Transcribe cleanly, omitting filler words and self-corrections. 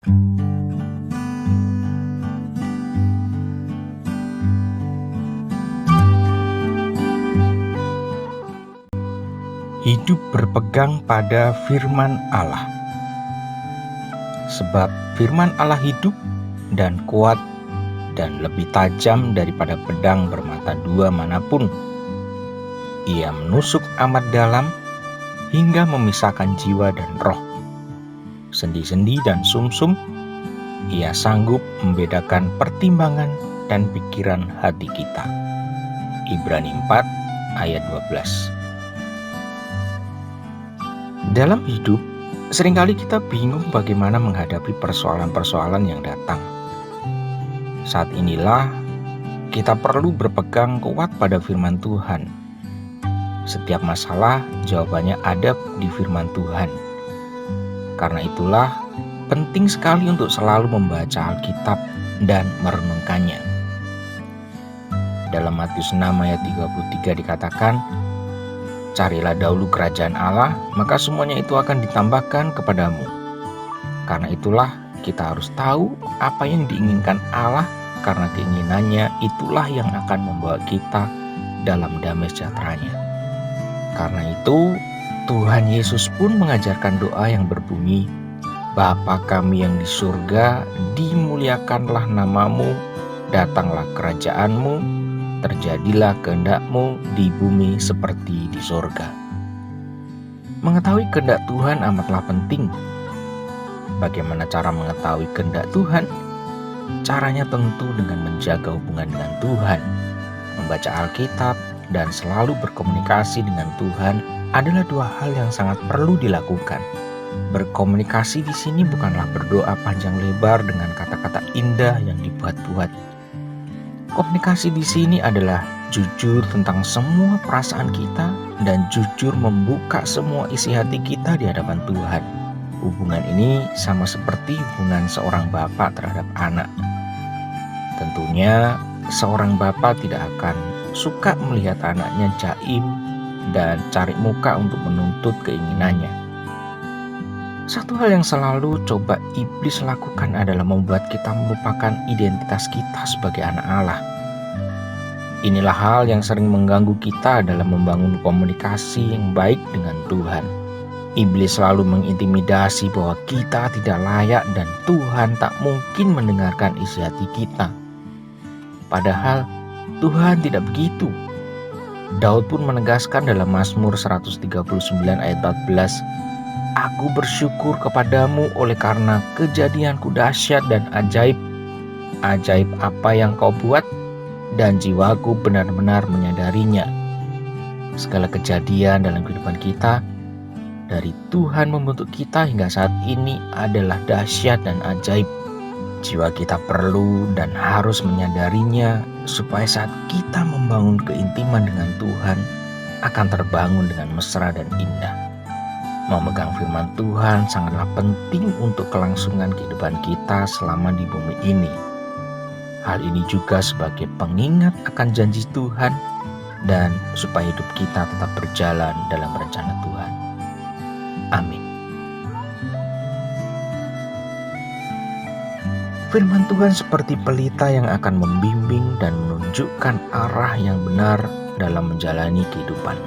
Hidup berpegang pada firman Allah. Sebab firman Allah hidup dan kuat dan lebih tajam daripada pedang bermata dua manapun. Ia menusuk amat dalam hingga memisahkan jiwa dan roh, sendi-sendi dan sumsum. Ia sanggup membedakan pertimbangan dan pikiran hati kita. Ibrani 4 ayat 12. Dalam hidup, seringkali kita bingung bagaimana menghadapi persoalan-persoalan yang datang. Saat inilah kita perlu berpegang kuat pada firman Tuhan. Setiap masalah jawabannya ada di firman Tuhan. Karena itulah penting sekali untuk selalu membaca Alkitab dan merenungkannya. Dalam Matius 6 ayat 33 dikatakan, "Carilah dahulu kerajaan Allah, maka semuanya itu akan ditambahkan kepadamu." Karena itulah kita harus tahu apa yang diinginkan Allah, karena keinginannya itulah yang akan membawa kita dalam damai sejahtera-Nya. Karena itu, Tuhan Yesus pun mengajarkan doa yang berbunyi, "Bapa kami yang di surga, dimuliakanlah namamu, datanglah kerajaanmu, terjadilah kehendak-Mu di bumi seperti di surga." Mengetahui kehendak Tuhan amatlah penting. Bagaimana cara mengetahui kehendak Tuhan? Caranya tentu dengan menjaga hubungan dengan Tuhan. Membaca Alkitab dan selalu berkomunikasi dengan Tuhan adalah dua hal yang sangat perlu dilakukan. Berkomunikasi di sini bukanlah berdoa panjang lebar dengan kata-kata indah yang dibuat-buat. Komunikasi di sini adalah jujur tentang semua perasaan kita dan jujur membuka semua isi hati kita di hadapan Tuhan. Hubungan ini sama seperti hubungan seorang bapak terhadap anak. Tentunya seorang bapak tidak akan suka melihat anaknya jaim dan cari muka untuk menuntut keinginannya. Satu hal yang selalu coba iblis lakukan adalah membuat kita melupakan identitas kita sebagai anak Allah. Inilah hal yang sering mengganggu kita dalam membangun komunikasi yang baik dengan Tuhan. Iblis selalu mengintimidasi bahwa kita tidak layak dan Tuhan tak mungkin mendengarkan isi hati kita. Padahal Tuhan tidak begitu. Daud pun menegaskan dalam Mazmur 139 ayat 14, "Aku bersyukur kepadamu oleh karena kejadianku dahsyat dan ajaib. Ajaib apa yang kau buat, dan jiwaku benar-benar menyadarinya." Segala kejadian dalam kehidupan kita, dari Tuhan membentuk kita hingga saat ini adalah dahsyat dan ajaib. Jiwa kita perlu dan harus menyadarinya supaya saat kita membangun keintiman dengan Tuhan akan terbangun dengan mesra dan indah. Memegang firman Tuhan sangatlah penting untuk kelangsungan kehidupan kita selama di bumi ini. Hal ini juga sebagai pengingat akan janji Tuhan dan supaya hidup kita tetap berjalan dalam rencana Tuhan. Amin. Firman Tuhan seperti pelita yang akan membimbing dan menunjukkan arah yang benar dalam menjalani kehidupan.